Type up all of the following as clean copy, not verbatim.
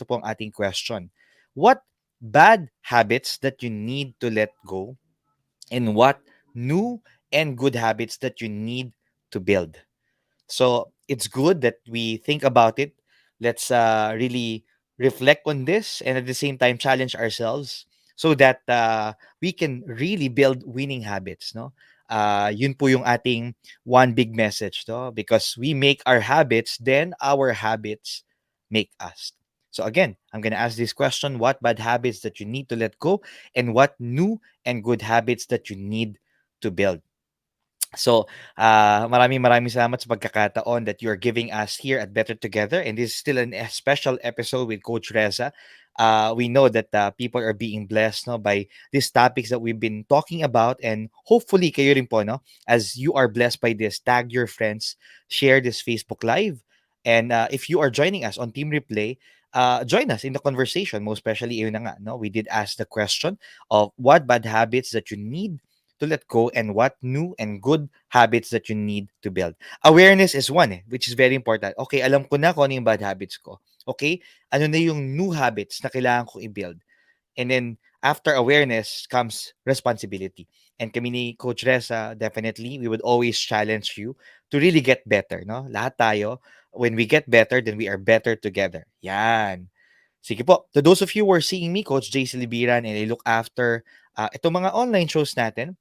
ito po ang ating question. What bad habits that you need to let go, and what new and good habits that you need to build? So it's good that we think about it. Let's really reflect on this and at the same time challenge ourselves so that we can really build winning habits. No, yun po yung ating one big message. No, because we make our habits, then our habits make us. So again, I'm gonna ask this question: what bad habits that you need to let go, and what new and good habits that you need to build? So, maraming salamat sa pagkakataon that you're giving us here at Better Together. And this is still a special episode with Coach Reza. We know that people are being blessed, no, by these topics that we've been talking about. And hopefully, kayo rin po, no, as you are blessed by this, tag your friends, share this Facebook Live. And if you are joining us on Team Replay, join us in the conversation. Most especially, yun na nga, no, we did ask the question of what bad habits that you need to let go, and what new and good habits that you need to build. Awareness is one, which is very important. Okay, alam ko na kung ano yung bad habits ko. Okay, ano na yung new habits na kailangan kong i-build. And then, after awareness comes responsibility. And kami ni Coach Reza, definitely, we would always challenge you to really get better. No? Lahat tayo, when we get better, then we are better together. Yan. Sige po. To those of you who are seeing me, Coach JC Libiran, and I look after itong mga online shows natin,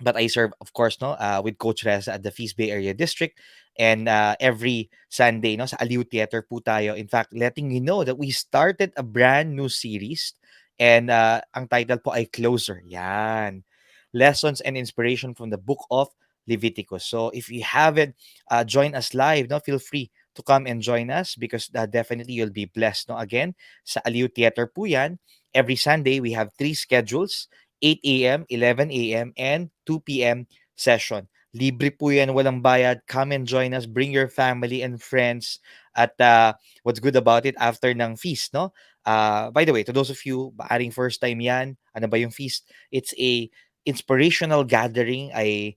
but I serve, of course, no, with Coach Reza at the Feast Bay Area District. And every Sunday, no, sa Aliw Theater po tayo. In fact, letting you know that we started a brand new series. And ang title po ay Closer. Yan. Lessons and inspiration from the book of Leviticus. So if you haven't joined us live, no, feel free to come and join us because definitely you'll be blessed. No, again, sa Aliw Theater po yan. Every Sunday, we have 3 schedules: 8 a.m., 11 a.m., and 2 p.m. session. Libre po yan, walang bayad. Come and join us. Bring your family and friends. At what's good about it, after ng feast, no? By the way, to those of you, maaring first time yan, ano ba yung feast? It's a inspirational gathering. Ay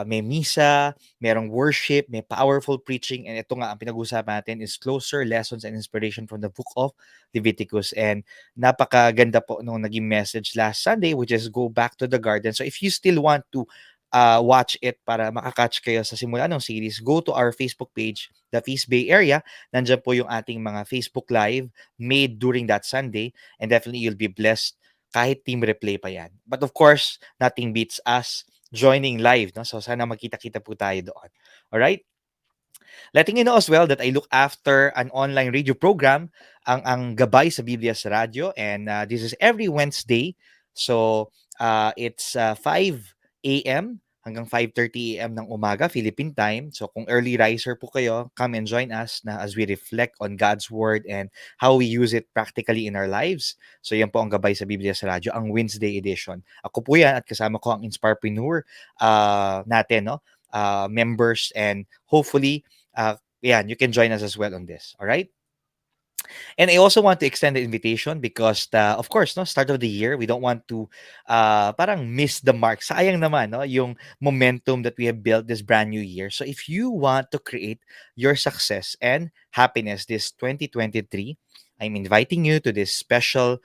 may misa, merong worship, may powerful preaching, and ito nga ang pinag-uusapan natin is closer lessons and inspiration from the book of Leviticus. And napakaganda po nung naging message last Sunday, which is go back to the garden. So if you still want to watch it para makakatch kayo sa simula ng series, go to our Facebook page, the Feast Bay Area. Nandiyan po yung ating mga Facebook Live made during that Sunday, and definitely you'll be blessed kahit team replay pa yan. But of course, nothing beats us joining live. No? So sana magkita-kita po tayo doon. Alright? Letting you know as well that I look after an online radio program, ang Gabay sa Biblia sa Radyo, and this is every Wednesday. So it's 5 a.m. hanggang 5:30 a.m. ng umaga, Philippine time. So kung early riser po kayo, come and join us na as we reflect on God's Word and how we use it practically in our lives. So yan po ang Gabay sa Biblia sa Radyo, ang Wednesday edition. Ako po yan at kasama ko ang Inspirepreneur natin, no? Members, and hopefully yeah, you can join us as well on this. All right. And I also want to extend the invitation because, of course, no, start of the year, we don't want to parang miss the mark. Sayang naman, no, yung momentum that we have built this brand new year. So if you want to create your success and happiness this 2023, I'm inviting you to this special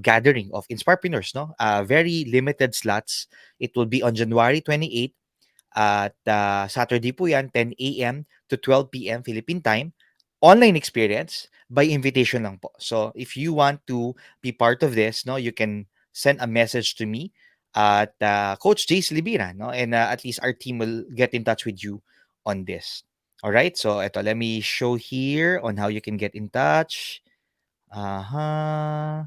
gathering of Inspirepreneurs, no? Very limited slots. It will be on January 28th at Saturday po yan, 10 a.m. to 12 p.m. Philippine time. Online experience by invitation lang po. So if you want to be part of this, no, you can send a message to me at Coach Jace Libira, no, and at least our team will get in touch with you on this. All right. So ito, let me show here on how you can get in touch. Yeah.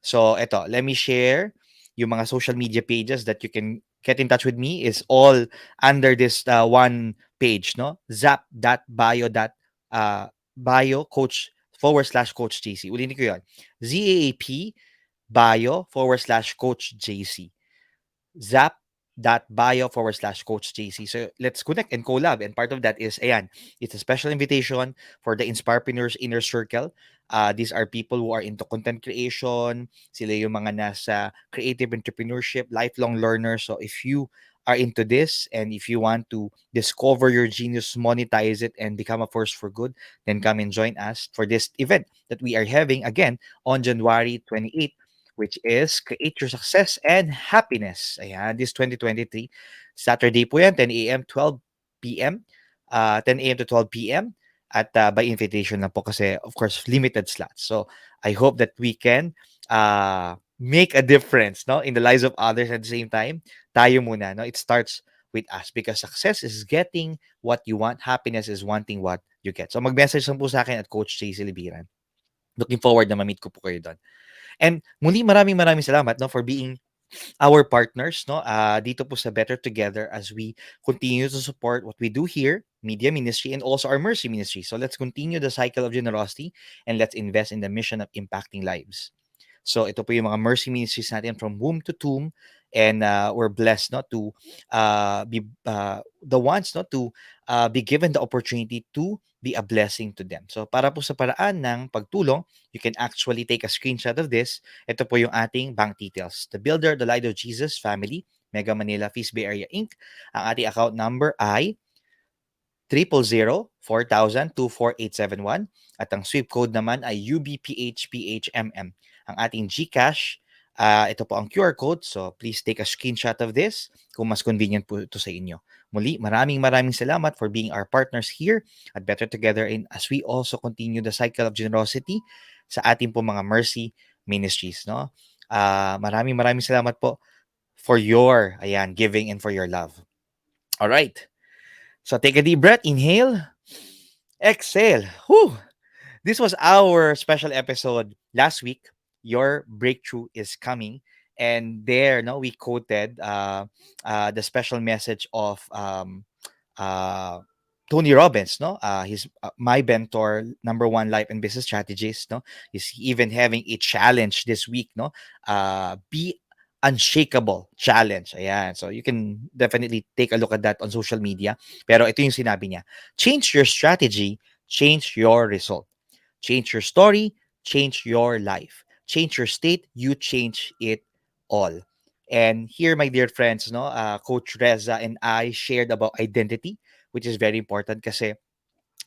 So ito, let me share yung mga social media pages that you can get in touch with me is all under this one page, no? Zap.bio coach /coach JC. Ulitin ko yun. ZAAP bio /coach JC. Zap.bio /coach JC. So let's connect and collab. And part of that is, ayan, it's a special invitation for the Inspirepreneurs Inner Circle. These are people who are into content creation. Sila yung mga nasa creative entrepreneurship, lifelong learners. So if you are into this, and if you want to discover your genius, monetize it, and become a force for good, then come and join us for this event that we are having again on January 28th, which is Create Your Success and Happiness. Ayan, this 2023. Saturday po yan, 10 a.m., 12 p.m. 10 a.m. to 12 p.m. At by invitation lang po kasi of course limited slots. So I hope that we can make a difference, no, in the lives of others. At the same time, tayo muna, no, it starts with us because success is getting what you want, happiness is wanting what you get. So mag-message lang po sa akin at Coach JC Libiran. Looking forward na ma-meet ko po kayo doon. And muli, maraming salamat, no, for being our partners, no, dito po sa Better Together as we continue to support what we do here, media ministry, and also our mercy ministry. So let's continue the cycle of generosity and let's invest in the mission of impacting lives. So ito po yung mga mercy ministries natin from womb to tomb, and we're blessed not to be the ones not to be given the opportunity to be a blessing to them. So para po sa paraan ng pagtulong, you can actually take a screenshot of this. Ito po yung ating bank details. The Builder, the Light of Jesus Family, Mega Manila, Feast Bay Area Inc. Ang ating account number ay 000-4000-24871 at ang sweep code naman ay UBPHPHMM. Ang ating GCash, ito po ang QR code. So please take a screenshot of this kung mas convenient po ito sa inyo. Muli, maraming salamat for being our partners here at Better Together, and as we also continue the cycle of generosity sa ating po mga mercy ministries, no? Maraming salamat po for your giving and for your love. All right. So take a deep breath, inhale, exhale. Whew. This was our special episode last week. Your breakthrough is coming. And there, no, we quoted the special message of uh, Tony Robbins, no, he's my mentor, number one life and business strategist, no, he's even having a challenge this week, no, be unshakable challenge. Ayan. So you can definitely take a look at that on social media. Pero ito yung sinabi niya. Change your strategy, change your result. Change your story, change your life. Change your state, you change it all. And here, my dear friends, no, Coach Reza and I shared about identity, which is very important kasi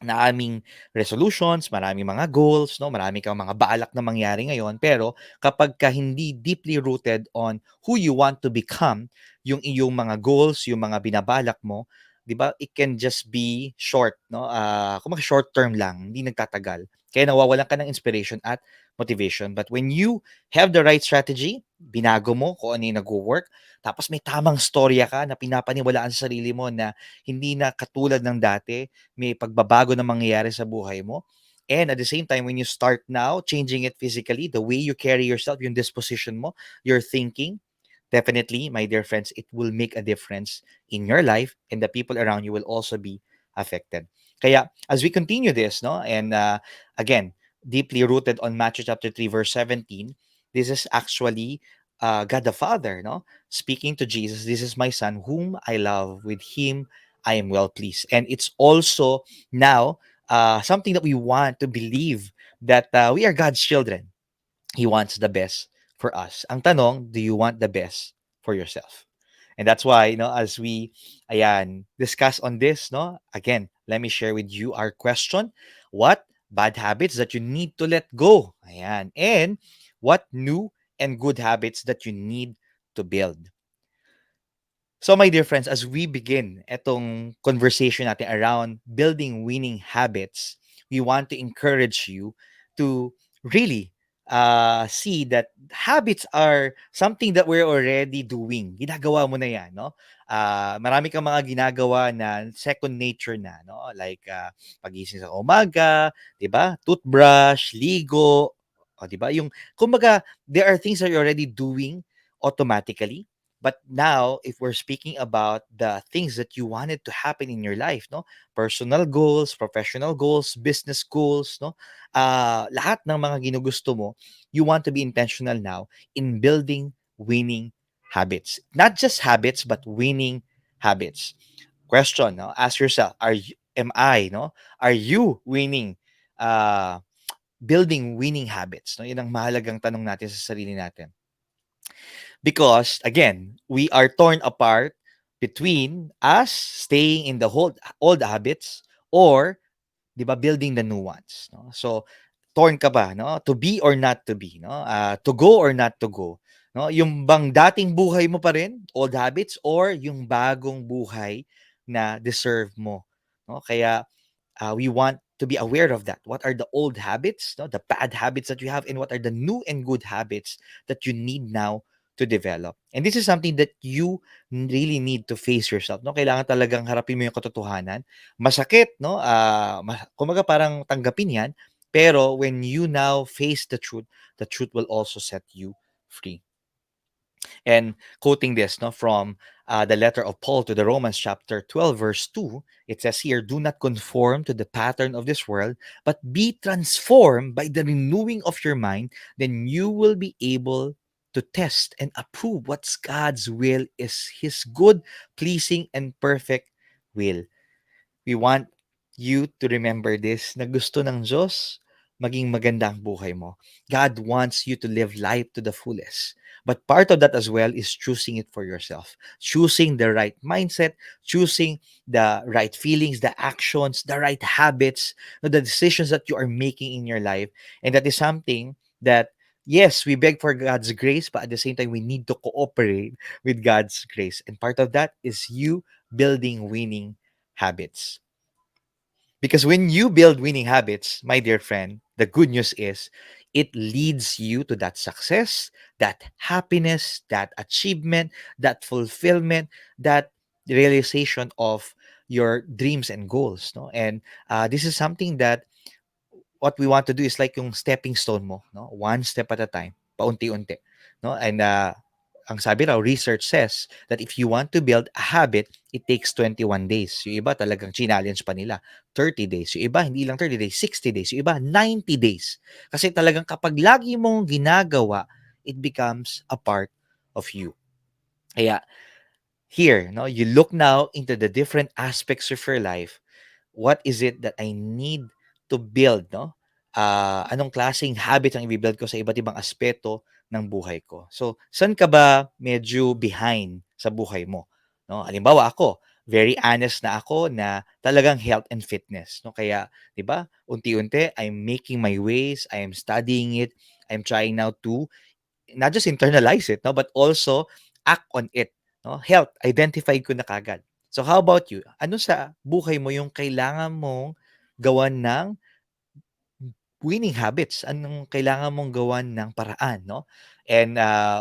na aming resolutions, maraming mga goals, no? Marami kang mga balak na mangyari ngayon, pero kapag ka hindi deeply rooted on who you want to become, yung iyong mga goals, yung mga binabalak mo, 'di ba? It can just be short, no? Kumbaga short term lang, hindi nagtatagal. Kaya nawawalan ka ng inspiration at motivation. But when you have the right strategy, binago mo kung ano yung nag-work, tapos may tamang storya ka na pinapaniwalaan sa sarili mo na hindi na katulad ng dati, may pagbabago na mangyayari sa buhay mo. And at the same time, when you start now, changing it physically, the way you carry yourself, yung disposition mo, your thinking, definitely, my dear friends, it will make a difference in your life, and the people around you will also be affected. Kaya, as we continue this, no, and again, deeply rooted on Matthew chapter 3, verse 17, this is actually God the Father, no, speaking to Jesus. This is my son whom I love. With him I am well pleased. And it's also now something that we want to believe that we are God's children. He wants the best for us. Ang tanong, do you want the best for yourself? And that's why, as we discuss on this, no, again, let me share with you our question. What bad habits that you need to let go? Ayan. And what new and good habits that you need to build? So my dear friends, as we begin etong conversation natin around building winning habits, we want to encourage you to really see that habits are something that we're already doing. Ginagawa mo na yan, no? Marami kang mga ginagawa na second nature na, no? Like pagising sa umaga, 'di ba? Toothbrush, ligo, o 'di ba? Yung kumbaga there are things that you're already doing automatically. But now, if we're speaking about the things that you wanted to happen in your life, no, personal goals, professional goals, business goals, no, lahat ng mga ginugusto mo, you want to be intentional now in building winning habits. Not just habits, but winning habits. Question, no, ask yourself, are you winning? Building winning habits, no? Yun ang mahalagang tanong natin sa sarili natin. Because again, we are torn apart between us staying in the old habits or 'di ba, building the new ones, no? So, torn ka ba, no? To be or not to be, no? To go or not to go, no? Yung bang dating buhay mo pa rin, old habits, or yung bagong buhay na deserve mo, no? Kaya we want to be aware of that. What are the old habits, no? The bad habits that you have, and what are the new and good habits that you need now to develop? And this is something that you really need to face yourself. No, kailangan talagang harapin mo yung katotohanan. Masakit, no? Kumaga parang tanggapin yan. Pero when you now face the truth will also set you free. And quoting this, no, from the letter of Paul to the Romans, chapter 12, verse 2, it says here, "Do not conform to the pattern of this world, but be transformed by the renewing of your mind. Then you will be able to test and approve what's God's will is His good, pleasing, and perfect will." We want you to remember this, na gusto ng Diyos maging maganda ang buhay mo. God wants you to live life to the fullest. But part of that as well is choosing it for yourself. Choosing the right mindset, choosing the right feelings, the actions, the right habits, the decisions that you are making in your life. And that is something that, yes, we beg for God's grace, but at the same time, we need to cooperate with God's grace. And part of that is you building winning habits. Because when you build winning habits, my dear friend, the good news is it leads you to that success, that happiness, that achievement, that fulfillment, that realization of your dreams and goals. No? And this is something that what we want to do is like yung stepping stone mo, no? One step at a time, paunti-unti, no? And ang sabi raw, research says that if you want to build a habit, it takes 21 days. Yung iba talagang challenge pa nila, 30 days. Yung iba, hindi lang 30 days, 60 days. Yung iba, 90 days. Kasi talagang kapag lagi mong ginagawa, it becomes a part of you. Kaya here, no, you look now into the different aspects of your life. What is it that I need to build, no? Anong klaseng habit ang i-build ko sa iba't ibang aspeto ng buhay ko? So, saan ka ba medyo behind sa buhay mo? No? Halimbawa ako, very honest na ako na talagang health and fitness, no? Kaya, 'di ba? Unti-unti I'm making my ways, I am studying it. I'm trying now to not just internalize it, no, but also act on it, no? Health, identify ko na kagad. So how about you? Ano sa buhay mo yung kailangan mong gawan ng winning habits? Anong kailangan mong gawan ng paraan, no? And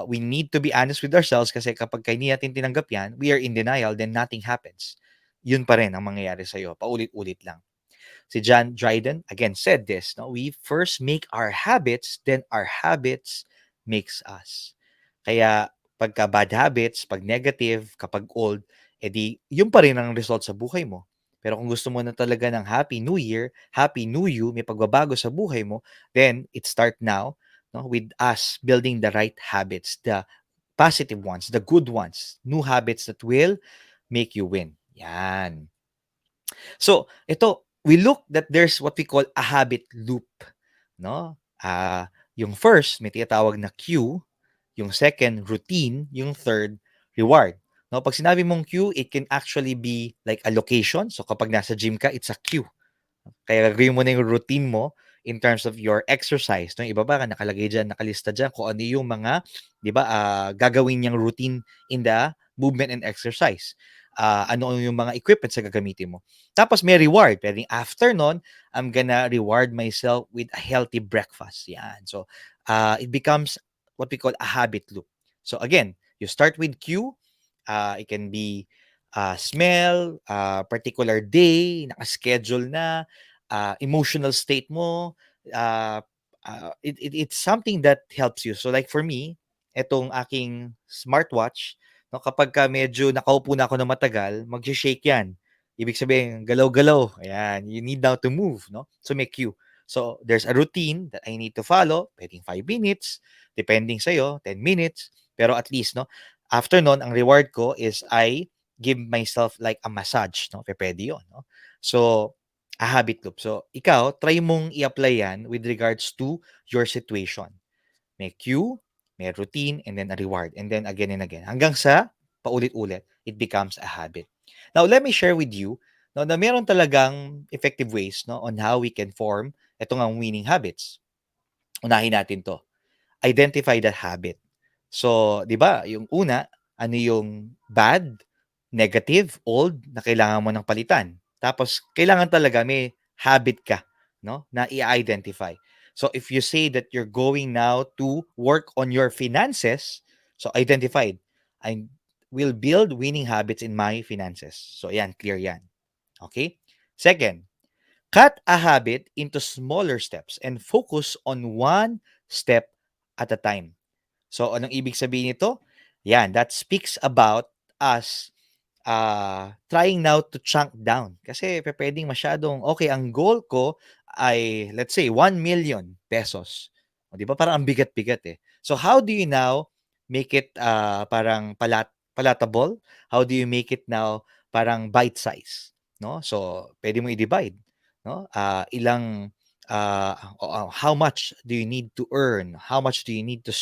we need to be honest with ourselves kasi kapag hindi natin tinanggap yan, we are in denial, then nothing happens. Yun pa rin ang mangyayari sa'yo. Paulit-ulit lang. Si John Dryden again said this, no? We first make our habits, then our habits makes us. Kaya pagka bad habits, pag negative, kapag old, edi yun pa rin ang result sa buhay mo. Pero kung gusto mo na talaga ng Happy New Year, Happy New You, may pagbabago sa buhay mo, then it start now, no, with us building the right habits, the positive ones, the good ones, new habits that will make you win. Yan. So, ito, we look that there's what we call a habit loop, no? Yung first, may tinatawag na cue, yung second, routine, yung third, reward. No, pag sinabi mong cue, it can actually be like a location. So kapag nasa gym ka, it's a cue. Kaya gagawin mo na yung routine mo in terms of your exercise. No? Iba ba, nakalagay dyan, nakalista dyan kung ano yung mga, di ba, gagawin niyang routine in the movement and exercise. Ano yung mga equipment sa gagamitin mo. Tapos may reward. Pwedeng after nun, I'm gonna reward myself with a healthy breakfast. Yan. So, it becomes what we call a habit loop. So again, you start with cue. It can be smell, particular day, naka-schedule na, emotional state mo, it's something that helps you. So like for me, etong aking smartwatch, no, kapag ka medyo nakaupo na ako ng matagal, mag-shake yan. Ibig sabihin, galaw-galaw. Ayan, you need now to move, no? So make you. So there's a routine that I need to follow, pwedeng 5 minutes, depending sa'yo, 10 minutes. Pero at least, no, after nun, ang reward ko is I give myself like a massage, no? Pwede yun, no? So, a habit loop. So, ikaw, try mong i-apply yan with regards to your situation. May cue, may routine, and then a reward. And then again and again. Hanggang sa paulit-ulit, it becomes a habit. Now, let me share with you no, na meron talagang effective ways no, on how we can form itong ang winning habits. Unahin natin to. Identify that habit. So, di ba, yung una, ano yung bad, negative, old, na kailangan mo ng palitan. Tapos, kailangan talaga may habit ka, no, na i-identify. So, if you say that you're going now to work on your finances, so identified, I will build winning habits in my finances. So, yan, clear yan. Okay? Second, cut a habit into smaller steps and focus on one step at a time. So, anong ibig sabihin nito? Yan, that speaks about us trying now to chunk down. Kasi pwedeng masyadong, okay, ang goal ko ay, let's say, 1 million pesos. O, di ba? Parang ang bigat-bigat eh. So, how do you now make it parang palatable? How do you make it now parang bite size? No? So, pwede mo i-divide. No? How much do you need to earn? How much do you need to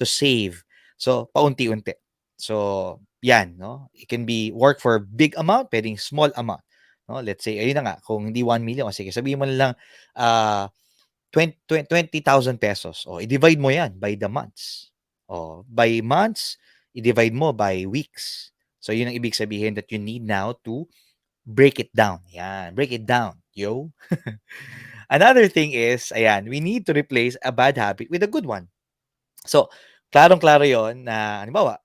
save? So, paunti-unti. So, yan, no? It can be work for big amount, pwedeng small amount. No? Let's say, ayun na nga, kung hindi 1 million, o sige, sabihin mo na lang 20,000 pesos. O, i-divide mo yan by the months. O, by months, i-divide mo by weeks. So, yun ang ibig sabihin that you need now to break it down. Yan, break it down, yo. Another thing is, ayan, we need to replace a bad habit with a good one. So, klarong-klaro 'yon na halimbawa,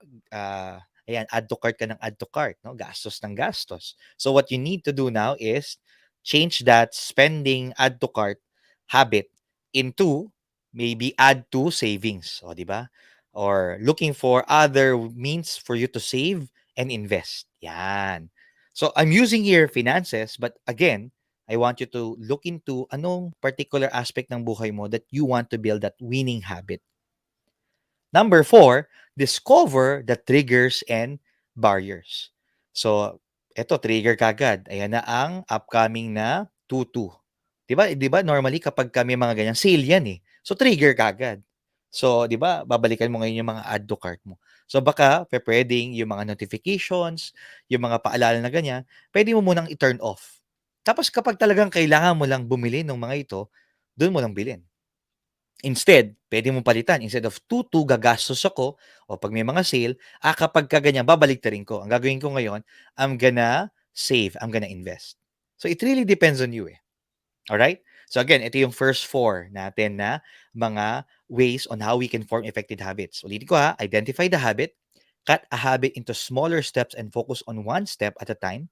ayan, add to cart ka ng add to cart, no? Gastos ng gastos. So, what you need to do now is change that spending add to cart habit into maybe add to savings, o 'di ba? Or looking for other means for you to save and invest. Yan. So, I'm using here finances, but again, I want you to look into anong particular aspect ng buhay mo that you want to build that winning habit. Number 4, discover the triggers and barriers. So, eto trigger kagad. Ayan na ang upcoming na tutu. 'Di ba normally kapag kami mga ganyan, sale yan eh. So, trigger kagad. So, 'di ba, babalikan mo ngayon yung mga add to cart mo. So, baka puwedeng yung mga notifications, yung mga paalala na ganyan, puwede mo munang i-turn off. Tapos kapag talagang kailangan mo lang bumili ng mga ito, dun mo lang bilhin. Instead, puwede mong palitan. Instead of tutu, gagastos ako o 'pag may mga sale, kapagka ganyan babaliktarin ko. Ang gagawin ko ngayon, I'm gonna save, I'm gonna invest. So, it really depends on you, eh. Alright? So, again, ito yung first 4 natin na mga ways on how we can form effective habits. Ulitin ko, identify the habit, cut a habit into smaller steps and focus on one step at a time,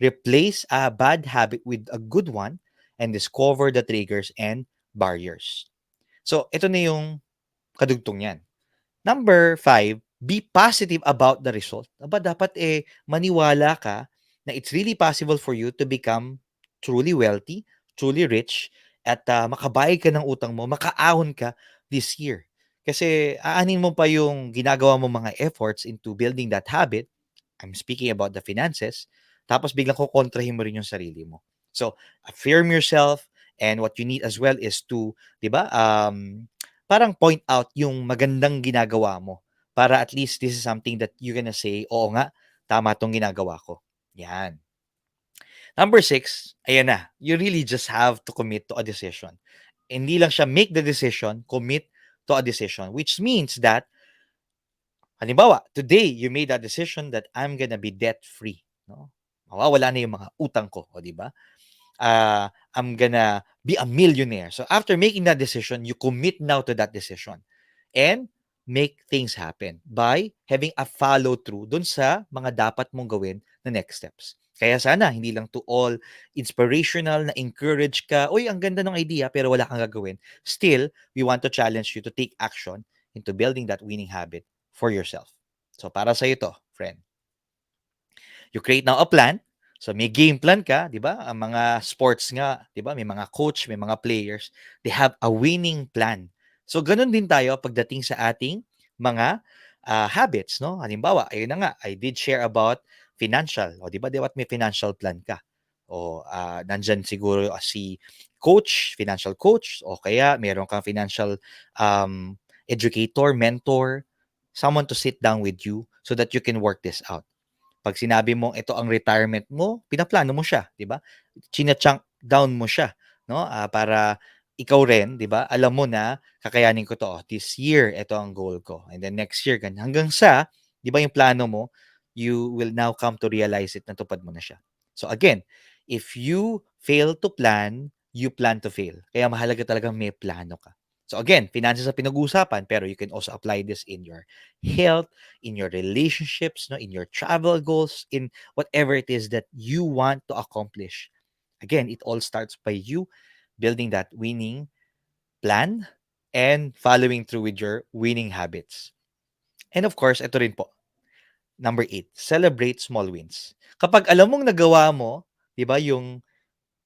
replace a bad habit with a good one, and discover the triggers and barriers. So, ito na yung kadugtong niyan. Number 5, be positive about the result. Aba, dapat maniwala ka na it's really possible for you to become truly wealthy, truly rich, at makabayad ka ng utang mo, makaahon ka this year. Kasi aanin mo pa yung ginagawa mo mga efforts into building that habit. I'm speaking about the finances. Tapos biglang kukontrahin mo rin yung sarili mo. So, affirm yourself, and what you need as well is to, 'di ba, parang point out yung magandang ginagawa mo para at least this is something that you're gonna say, "Oo nga, tama 'tong ginagawa ko." Yan. Number 6, ayan na, you really just have to commit to a decision. Hindi lang siya make the decision, commit to a decision, which means that halimbawa, today you made a decision that I'm gonna be debt-free, no? Mawawala na yung mga utang ko, o 'di ba? I'm gonna be a millionaire. So after making that decision, you commit now to that decision and make things happen by having a follow through dun sa mga dapat mong gawin na next steps. Kaya sana hindi lang to all inspirational na encourage ka, uy, ang ganda ng idea pero wala kang gagawin. Still, we want to challenge you to take action into building that winning habit for yourself. So para sa ito, friend, you create now a plan. So may game plan ka, 'di ba? Ang mga sports nga, 'di ba? May mga coach, may mga players, they have a winning plan. So ganun din tayo pagdating sa ating mga habits, no? Halimbawa, ayun na nga, I did share about financial. O 'di ba, dapat may financial plan ka. O nandyan siguro si coach, financial coach, o kaya meron kang financial educator, mentor, someone to sit down with you so that you can work this out. Pag sinabi mong ito ang retirement mo, pinaplano mo siya, 'di ba? China-chunk down mo siya, no? Para ikaw rin, 'di ba? Alam mo na kakayanin ko 'to. This year, ito ang goal ko. And then next year, ganyan. Hanggang sa, 'di ba yung plano mo, you will now come to realize it, natupad mo na siya. So again, if you fail to plan, you plan to fail. Kaya mahalaga talagang may plano ka. So again, finances sa pinag-uusapan, pero you can also apply this in your health, in your relationships, no, in your travel goals, in whatever it is that you want to accomplish. Again, it all starts by you building that winning plan and following through with your winning habits. And of course, ito rin po, number 8, celebrate small wins. Kapag alam mong nagawa mo, 'di ba, yung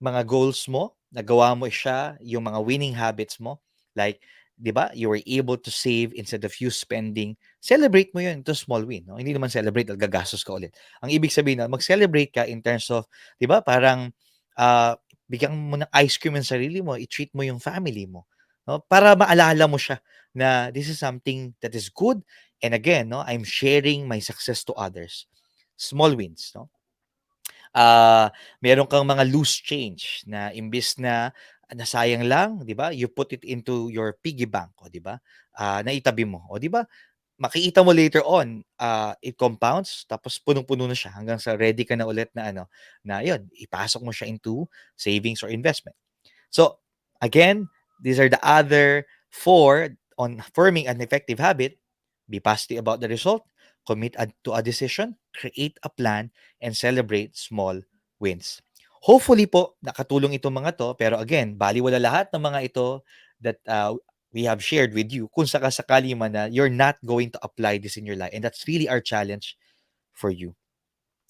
mga goals mo, nagawa mo siya, yung mga winning habits mo, like, 'di ba, you were able to save instead of you spending, celebrate mo yun, ito small win, no? Hindi naman celebrate, gagastos ka ulit. Ang ibig sabihin na mag-celebrate ka in terms of, 'di ba, parang bigyan mo ng ice cream ang sarili mo, i-treat mo yung family mo, no? Para maalala mo siya na this is something that is good, and again, no, I'm sharing my success to others. Small wins, no? Meron kang mga loose change na imbis na nasayang lang, 'di ba? You put it into your piggy bank, o 'di ba? Naitabi mo. O 'di ba? Makikita mo later on, it compounds tapos punong-puno na siya hanggang sa ready ka na ulit na ano, na 'yun, ipasok mo siya into savings or investment. So, again, these are the other four on forming an effective habit. Be positive about the result, commit to a decision, create a plan, and celebrate small wins. Hopefully po, nakatulong itong mga to. Pero again, baliwala lahat ng mga ito that we have shared with you kung sakasakali man na you're not going to apply this in your life. And that's really our challenge for you.